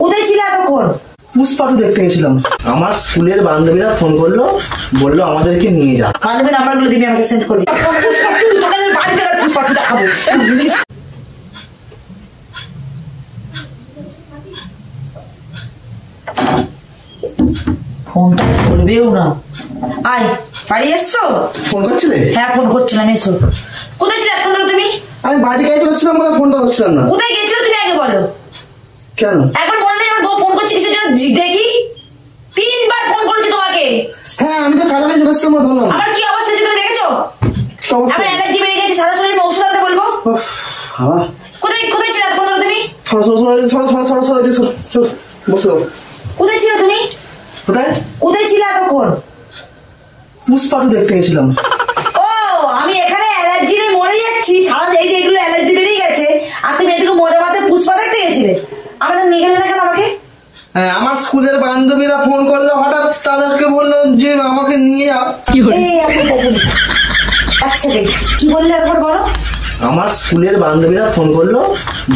কোথায় ছিলে এতক্ষণ? পুষ্পাটু দেখতে গেছিলাম। আমার স্কুলের বান্ধবীরা ফোন করলো, বললো আমাদেরকে নিয়ে যা। বান্ধবীর নাম্বারগুলো দিবি, আমাকে সেন্ড করবি। পুষ্পাটু দেখাবো। ফোনটা করবেও না। আয়, বাড়ি এসছো? ফোন করছিলে? হ্যাঁ, ফোন করছিলাম। এসো। কোথায় ছিলে এতক্ষণ ধরে তুমি? আমি বাড়ি কাছে চলেছিলাম, বলে ফোনটা হচ্ছিলাম না। কোথায় গেছিল তুমি আগে বলো। কেন? একবার বলো না আমার বউ ফোন করছে কিসের জন্য দেখি। 3বার ফোন করেছি তোমাকে। হ্যাঁ, আমি তো কাজে চলেছিলাম, ধরলাম। আমার কি অবস্থা হচ্ছে তুমি দেখেছো? আমার অ্যালার্জি বেড়ে গেছে, সারা শরীর ঔষধ আনতে বলবো। কোথায় কোথায় ছিলে এতক্ষণ ধরে তুমি? কোথায় ছিল তুমি? কোথায় ছিলে এতক্ষণ? পুষ্পাটু দেখতে গেছিলাম। ও, আমি এখানে অ্যালার্জি নিয়ে মরে যাচ্ছি। সারা এই যে এগুলো অ্যালার্জি বেরিয়ে গেছে, আর তুমি এদিকে মজা মাতে পুষ্পা দেখতে গেছিলে। আমাদের নিয়ে গেলে না কেন আমাকে? হ্যাঁ, আমার স্কুলের বান্ধবীরা ফোন করলো, হঠাৎ তাদেরকে বললো যে আমাকে নিয়ে যা। এক সেকেন্ড, কি বললে একবার বলো। আমার স্কুলের বান্ধবীরা ফোন করলো,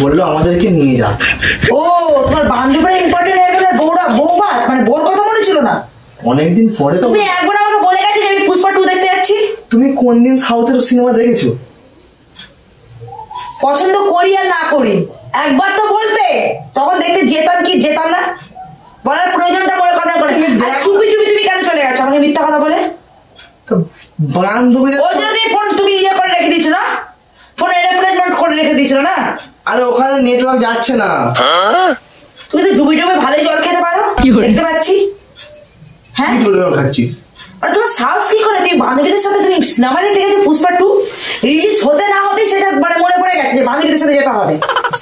বললো আমাদেরকে নিয়ে যা। ও, তোমার বান্ধবীরা ইম্পর্টেন্ট হয়ে গেল। বৌমা মানে বোর কথা মনে ছিল না? অনেকদিন পরে তো। তুমি একবার আমাকে বলে গেছে যে আমি পুষ্পা 2 দেখতে যাচ্ছি। তুমি কোন দিন সাউথের সিনেমা দেখেছো? পছন্দ করি আর না করি একবার তো বলতে, তখন দেখতে যেতাম কি যেতাম না, বলার প্রয়োজনটা বড় কথা করে। চুপি চুপি তুমি কেন চলে গেছো আমাকে মিথ্যা কথা বলে? বান্ধবীদের ওই জন্য ফোন তুমি ইয়ে করে রেখে দিয়েছো না, ফোন এয়ারপ্লেন করে রেখে দিয়েছিল না? আরে ওখানে নেটওয়ার্ক যাচ্ছে না। তুমি তো ডুবি ডুবে ভালোই জল খেতে পারো, দেখতে পাচ্ছি। হ্যাঁ, খাচ্ছি। আর তোমার সাহস কি করে? তুমি বান্ধবীদের সাথে তুমি সিনেমা দেখতে গেছো পুষ্পা 2 রিলিজ হতে না হতে, সেটা মানে মনে পড়ে গেছে যে বান্ধবীদের সাথে যেতে হবে।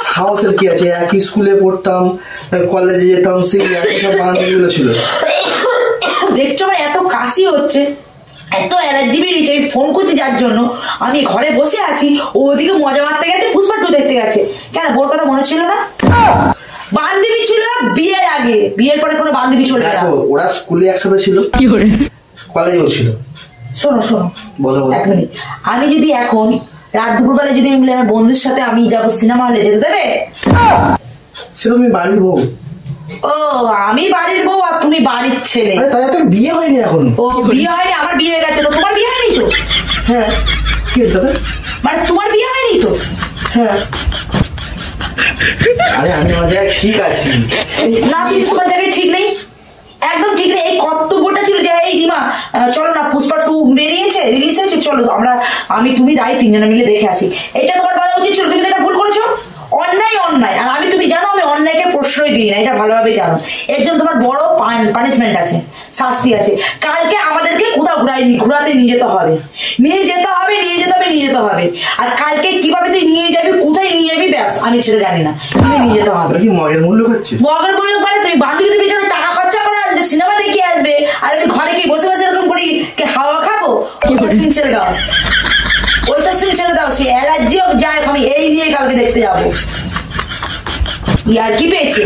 সাহসের কি আছে? একই স্কুলে পড়তাম, কলেজে যেতাম, সেই একই সব বান্ধবীগুলো ছিল। দেখছো আমার এত কাশি হচ্ছে, এত অ্যালার্জি বেরিয়েছে, আমি ফোন করছি যার জন্য। আমি ঘরে বসে আছি, ও ওদিকে মজা মারতে গেছে, পুষ্পা 2 দেখতে গেছে। কেন, বোর কথা মনে ছিল না? বান্ধবী ছিল বিয়ের আগে, বিয়ের পরে কোনো বান্ধবী চলে গেল। ওরা স্কুলে একসাথে ছিল, কলেজেও ছিল। শোনো শোনো, বলো। এক মিনিট, আমি যদি এখন রাত দুপুরবেলা যদি আমি আমার বন্ধুর সাথে আমি যাবো সিনেমা হলে, যেতে দেবে? সে তুমি বাড়ির বউ। ও, আমি বাড়ির বউ আর তুমি বাড়ির ছেলে। তাই তো বিয়ে হয়নি এখন। ও, বিয়ে হয়নি? আমার বিয়ে হয়ে গেছে তো। তোমার বিয়ে হয়নি তো? হ্যাঁ। কি হয়েছে? মানে তোমার বিয়ে হয়নি তো? হ্যাঁ। আরে আমি আমার জায়গায় ঠিক আছি না, তুমি তোমার জায়গায় ঠিক নেই, একদম ঠিক নেই। এই কর্তব্যটা ছিল যে এই রিমা চলো না, পুষ্পা 2 বেরিয়েছে, রিলিজ হয়েছে, চলো আমি তুমি রাই 3 জনে মিলে দেখে আসি। এটা তোমার বলা উচিত ছিল। তুমি তো এটা ভুল করেছো। অন্যায় অন্যায়, আর আমি তুমি জানো আমি অন্যায়কে প্রশ্রয় দিই না, এটা ভালোভাবে জানো। এর জন্য তোমার বড় পানিশমেন্ট আছে, শাস্তি আছে। কালকে আমাদেরকে কোথাও ঘুরাতে নিয়ে যেতে হবে, নিয়ে যেতে হবে, নিয়ে যেতে হবে, নিয়ে যেতে হবে। আর কালকে কিভাবে তুই নিয়ে যাবি, কোথায় নিয়ে যাবি, ব্যাস আমি সেটা জানি না, নিয়ে যেতে হবে। কি মগের মূল্য করছে? মগের মূল্য মানে তুমি বান্ধবীদের পিছনে টাকা খরচা করে আসবে, সিনেমা দেখে আসবে, আর ঘরে কি বসে বসে এরকম করি হাওয়া খাবো? ওইসব সিন ছেড়ে দাও, ওইসব সিন ছেড়ে দাও। সে অ্যালার্জি হোক যাই হোক, আমি এই নিয়ে কালকে দেখতে যাবো। আর কি পেয়েছি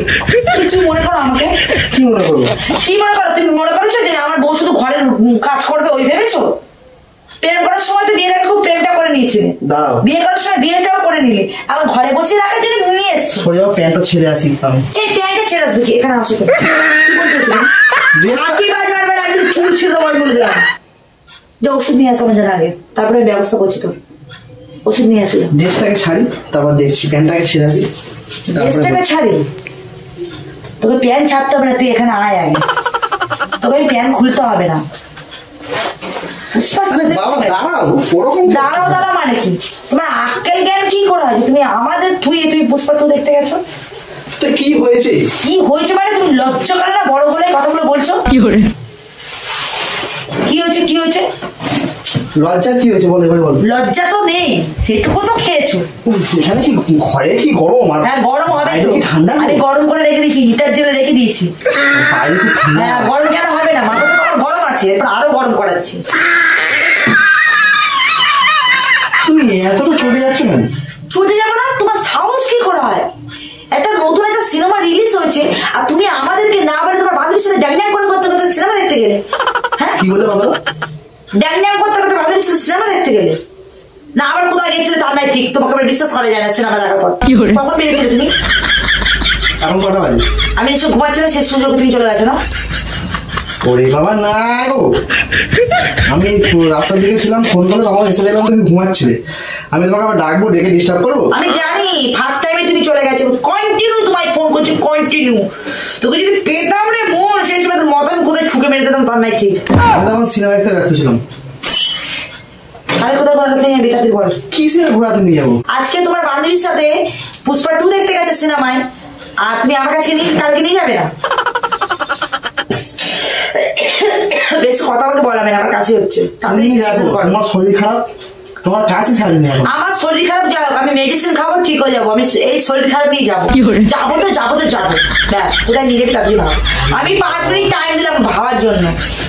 কিছু মনে করো আমাকে? কি মনে করবো? কি মনে করো? তুমি মনে করেছো যে আমার বউ শুধু ঘরের কাজ করবে, ওই ভেবেছো? প্রেম করার সময় তো বিয়ের আগে খুব প্রেমটা করে নিয়েছিলে, বিয়ে করার সময় বিয়েটাও করে নিলে, এখন ঘরে বসে রাখার জন্য নিয়ে এসছো। প্যান্টটা ছেড়ে আসি। এই প্যান্টটা ছেড়ে আসবে কি? এখানে আসো তো। চুল ছিল বলে দিলাম যে ওষুধ নিয়ে আসো আমাদের আগে, তারপরে ব্যবস্থা করছি তোর। ওষুধ নিয়ে আসি, ড্রেসটাকে ছাড়ি, তারপর দেখছি। প্যান্টটাকে ছেড়ে আসি। ড্রেসটাকে ছাড়ি? তোকে প্যান্ট ছাড়তে হবে না, তুই এখানে আয় আগে। তোকে প্যান্ট খুলতে হবে না। দাঁড়াও দাঁড়াও মানে কি? তোমার আক্কেল জ্ঞান কি করে হয়? তুমি আমাদের তুমি পুষ্পা 2 দেখতে গেছো, কি হয়েছে? কি হয়েছে মানে তুমি লজ্জা করে না বড় বলে কথাগুলো বলছো? কি হয়েছে? কি হয়েছে? লজ্জা কি হয়েছে বলো, এবারে বলো। লজ্জা তো নেই, সেটুকু তো খেয়েছো। এখানে কি ঘরে কি গরম? হ্যাঁ, গরম হবে তো। ঠান্ডা আমি গরম করে রেখে দিয়েছি, হিটার জেলে রেখে দিয়েছি। হ্যাঁ, গরম কেন হবে না? মাথা তো গরম আছে, এরপর আরো গরম করাচ্ছি। তুমি এতটা চলে যাচ্ছ কেন? ছুটে যাবো না? তোমার সাহস কি করে হয়? একটা নতুন একটা সিনেমা রিলিজ হয়েছে আর তুমি আমাদেরকে না বলে তোমার বান্ধবীর সাথে ড্যাং করে করতে করতে সিনেমা দেখতে গেলে? হ্যাঁ, কি বলে বলো? ড্যাং করতে করতে বান্ধবীর সাথে সিনেমা দেখতে গেলে না? আবার কোথায় গেছিলে তার নাই ঠিক, তোমাকে আবার বিশ্বাস করা যায় না সিনেমা দেখার পর। কখন বেরিয়েছিলে তুমি? এখন কটা বাজে? আমি নিশ্চয় ঘুমাচ্ছিলাম, শেষ সুযোগে তুমি চলে গেছো না? ওরে বাবা না গো, আমি রাস্তার দিকে ছিলাম, ফোন করে তখন এসে দেখলাম তুমি ঘুমাচ্ছিলে। আমি তোমাকে আবার ডাকবো, ডেকে ডিস্টার্ব করবো? আমি জানি ফার্স্ট টাইমে তুমি চলে গেছো, কন্টিনিউ তোমায় ফোন করছি, কন্টিনিউ। তোকে যদি পেতাম রে মন, সেই সময় তোর মাথা কোথায় ঠুকে মেরে দিতাম, তার নাই ঠিক। আমি তখন সিনেমা দেখতে ব্যস্ত ছিলাম। তাহলে কোথায় ঘোরাতে নিয়ে যাবি তাদের বল? কিসের ঘোরাতে নিয়ে যাবো? আজকে তোমার বান্ধবীর সাথে পুষ্পা 2 দেখতে গেছে সিনেমায়, আর তুমি আমার কাছে কালকে নিয়ে যাবে না? বেশ কথা বলতে বলাবে না, আমার কাছে হচ্ছে। তোমার শরীর খারাপ, তোমার কাছে ছাড়িনি এখন। আমার শরীর খারাপ যাও, আমি মেডিসিন খাবো, ঠিক হয়ে যাবো। আমি এই শরীর খারাপ নিয়ে যাবো, যাবো ব্যাস। কোথায় নিয়ে যাবি তাড়াতাড়ি ভাব। আমি 5 মিনিট টাইম দিলাম ভাবার জন্য,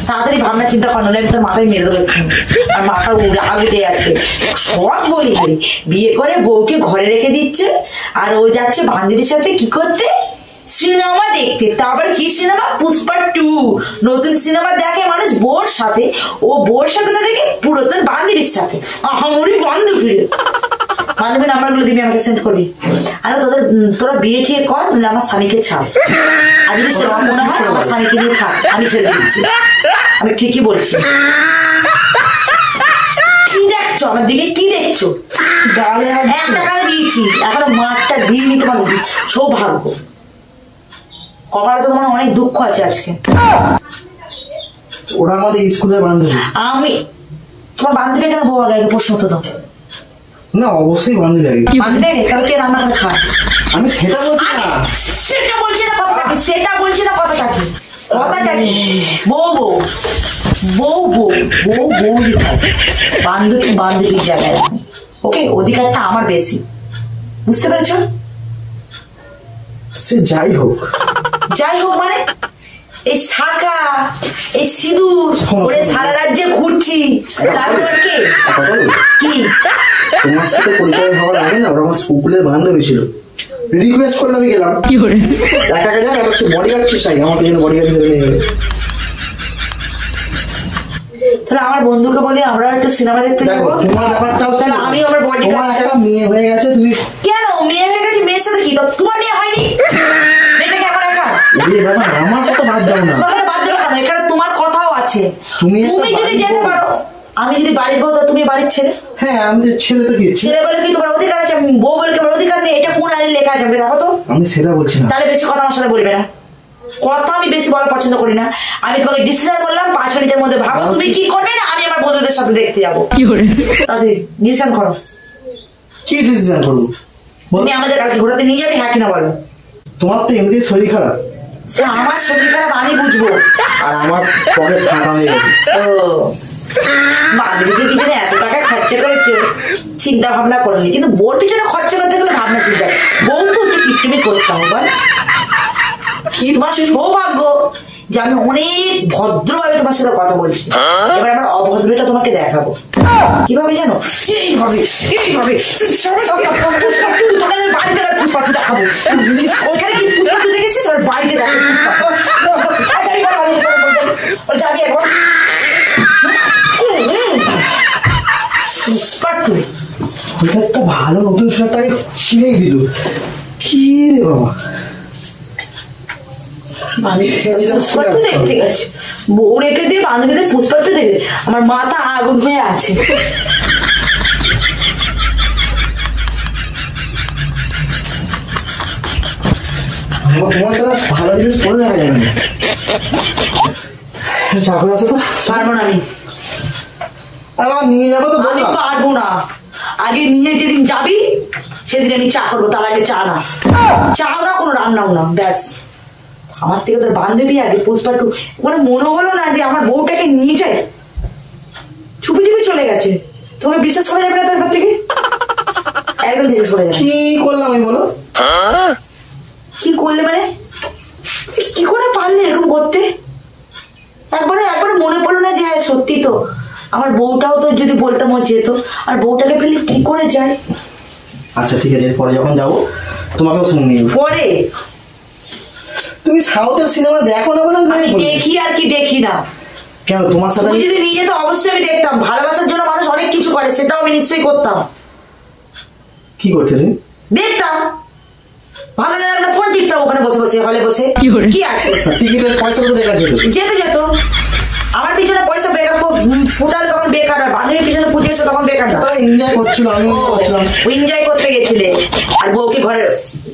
তাড়াতাড়ি ভাবনা চিন্তা করানো, আমি তোর মাথায় মেরে দেবো একটু। আর মাথা উঠে যাচ্ছে সব বলি খালি, বিয়ে করে বউকে ঘরে রেখে দিচ্ছে, আর ও যাচ্ছে বান্ধবীর সাথে কি করতে, সিনেমা দেখতে। তারপর কি সিনেমা? পুষ্পা 2 নতুন সিনেমা দেখে মানুষ বোর সাথে, ও বোর সাথে না দেখে পুরাতন বান্ধবীর সাথে। আহামরি বান্ধবী নাম্বার গুলো দিবি, আমাকে সেন্ড করবি। আর তোরা বিয়ে ঠিক কর, আমার স্বামীকে ছাড়। আমি যদি সেরকম মনে হয় আমার স্বামীকে নিয়ে থাক, আমি ছেড়ে দিচ্ছি। আমি ঠিকই বলছি। কি দেখছো আমার দিকে, কি দেখছো? 1 টাকা দিয়েছি, এখনো মাঠটা দিইনি। তোমার সৌভাগ্য, কপালে তো তোমার অনেক দুঃখ আছে আজকে। ওরা আমাদের স্কুলের বান্ধবী। আমি তোমার বান্ধবী কেন বউ আগে প্রশ্ন তো দাও না, অবশ্যই বান্ধবী আগে। বান্ধবী আগে, তাহলে কে রান্না করে খায়? আমি সেটা বলছি না, সেটা বলছি না কথাটা, সেটা বলছি না কথাটা কি, কথাটা কি? বউ বউ বউ বউ বউ বউ বান্ধবী বান্ধবীর জায়গায় রাখো, ওকে? অধিকারটা আমার বেশি, বুঝতে পেরেছ? সে যাই হোক মানে এই শাখা, এই সিঁদুর ওরে সারা রাজ্যে ঘুরছি, তারপর কে কি? তোমার সাথে পরিচয় হওয়ার আগে না ওরা আমার স্কুলের বান্ধবী ছিল। রিকোয়েস্ট করলে আমি গেলাম, একা একা যাক, সে বডিগার্ড চাই, আমার জন্য বডিগার্ড হিসেবে নিয়ে গেলে। তাহলে আমার বন্ধুকে বলি আমরা একটু সিনেমা দেখতে যাবো। তোমার ব্যাপারটাও ছিল, আমি আমার বডিগার্ড চাই। মেয়ে হয়ে গেছে, তুমি কেন মেয়ে হয়ে গেছে? মেয়ের সাথে কি তোমার মেয়ে হয়নি? মেয়েটাকে আমার একা, আমার কথা বাদ দাও না, বাদ দেবো কেন? এখানে তোমার কথাও আছে। তুমি যদি যেতে পারো, আমি যদি বাড়ির বউ, তুমি বাড়ির ছেলে। হ্যাঁ, আমি ছেলে তো কি, ছেলে বলে কি তোমার অধিকার আছে? বউ বলে কি আমার অধিকার নেই? এটা কোন আইনে লেখা আছে দেখো তো। আমি সেটা বলছি না। তাহলে বেশি কথা আমার সাথে বলবে না, কথা আমি বেশি বলা পছন্দ করি না। আমি তোমাকে ডিসিশন বললাম 5 মিনিটের মধ্যে ভাবো তুমি কি করবে, না আমি আমার বন্ধুদের সাথে দেখতে যাবো। তাড়াতাড়ি ডিসিশন করো। কি ডিসিশন করবো? তুমি আমাদের কালকে ঘোরাতে নিয়ে যাবে, হ্যাঁ কিনা বলো? তোমার তো এমনি শরীর খারাপ। আমার শরীর খারাপ আমি বুঝবো, আর আমার পকেট ফাঁকা হয়ে গেছে। বান্ধবীদের পিছনে এত টাকা খরচা করেছে, চিন্তা ভাবনা করেনি। কিন্তু বোর পিছনে খরচা করতে গেলে ভাবনা চিন্তা, বউ তো একটু কিপটিমি করতাম। এবার কি তোমার সৌভাগ্য যে আমি অনেক ভদ্রভাবে তোমার সাথে কথা বলছি। এবার আমার অভদ্রটা তোমাকে দেখাবো। কিভাবে জানো? এইভাবে এইভাবে বাড়িতে পুষ্পাটু দেখাবো। ওইখানে কি পুষ্পাটু দেখেছিস? বাড়িতে দেখাবো যাবি একবার পুষ্পাটু। একটা ভালো নতুন শার্টটাকে ছিঁড়েই দিল। কি রে বাবা, দেখতে গেছে বউ রেখে দিয়ে বান্ধবীদের পুষ্পাটু দেখে আমার মাথা আগুন হয়ে আছে। তোমার তো ভালো জিনিস পরে দেখা যাবে না। চাকরি আছে তো? পারবো না আমি, নিয়ে যাবো তো বললাম। পারবো না। আগে নিয়ে যেদিন যাবি সেদিন আমি চা করবো, তার আগে চা না, চাও না কোনো রান্নাও না, ব্যাস। আমার থেকে তোর বান্ধবী আগে পুষ্পাটু। মানে মনে হলো না যে আমার বউটাকে নিয়ে যায়, চুপি চুপি চলে গেছে। তোমাকে বিশ্বাস করা যাবে না তারপর থেকে, একদম বিশ্বাস করা যাবে। কি করলাম আমি বলো? কি করলে মানে? কি করে পারলে এরকম করতে? একবারে মনে পড়লো না যে হ্যাঁ সত্যি তো আমার বউটাও তো যদি বলতাম ও যেত, আর বউটাকে ফেলে কি করে যায়। আচ্ছা ঠিক আছে, পরে যখন যাবো তোমাকেও সঙ্গে নিয়ে যাবো। পরে তুমি সাউথের সিনেমা দেখো না? বলে আমি দেখি আর কি দেখি না কেন? তোমার সাথে তুমি যদি নিয়ে যেত অবশ্যই আমি দেখতাম। ভালোবাসার জন্য মানুষ অনেক কিছু করে, সেটাও আমি নিশ্চয়ই করতাম। কি করতে তুমি? দেখতাম। ভালো না লাগলে ফোন টিপতাম ওখানে বসে বসে, হলে বসে। কি আছে, টিকিটের পয়সা তো দেখা যেত। যেত আমার পিছনে পয়সা বেকার ফুটালে তখন বেকার হয়, বান্ধবীর পিছনে ফুটিয়েছে তখন বেকার না। তারা এনজয় করছিল, আমি করছিলাম। এনজয় করতে গেছিলে আর বউকে ঘরে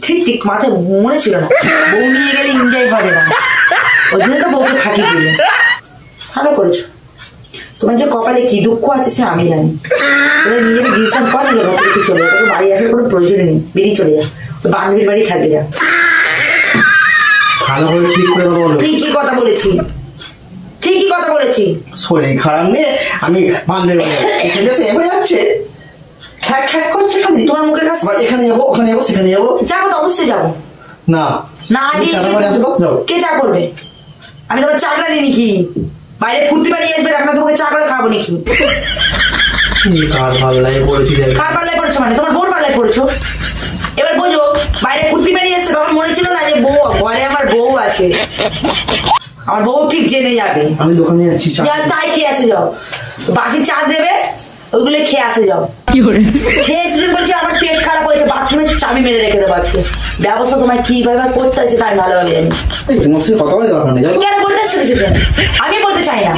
ঠিক মাথায় মনে ছিল না, বউ নিয়ে গেলে এনজয় হবে না, ওই জন্য তো বউকে ফাঁকি দিলে। ভালো করেছো। তোমার যে কপালে কি দুঃখ আছে সে আমি জানি। নিজের ডিসিশন কর, ঘর চলে যা, তোকে বাড়ি আসার কোনো প্রয়োজনই নেই, বেরিয়ে চলে যা, বান্ধবীর বাড়ি থাকে যা। ভালো করে ঠিক করে কথা বলো। ঠিকই কথা বলেছি। শরীর খারাপ নিয়ে আমি বান্ধবী এখানে সে হয়ে যাচ্ছে, খ্যাক করছে খালি তোমার মুখে কাছে। এখানে যাবো, ওখানে যাবো, সেখানে যাবো। যাবো তো অবশ্যই যাবো। না আগে কে চা করবে? আমি তোমার চাকরা নিই নাকি? বাইরে ফুর্তি বাড়ি আসবে, এখন তোমাকে চা করে খাবো নাকি? কার পাল্লায় পড়েছি? কার পাল্লায় পড়েছো মানে? তোমার বোর পাল্লায় পড়েছো। এবার বোঝো, বাইরে ফুর্তি বাড়ি এসছে তখন মনে ছিল না যে বউ ঘরে আমার বউ আছে, আমার বউ ঠিক জেনে যাবে। আমি দোকানে যাচ্ছি, তাই খেয়ে আসে যাও, বাসি চা দেবে ওইগুলো খেয়ে আসে যাও। খেয়ে এসে বলছি আমার পেট খারাপ হয়েছে, বাথরুমের চাবি মেরে রেখে দেবো আজকে। ব্যবস্থা তোমার কিভাবে করতে চাইছে তাই ভালোভাবে জানি। তোমার সাথে কথা বলে দরকার নেই। কেন বলতে এসেছে? আমি বলতে চাই না।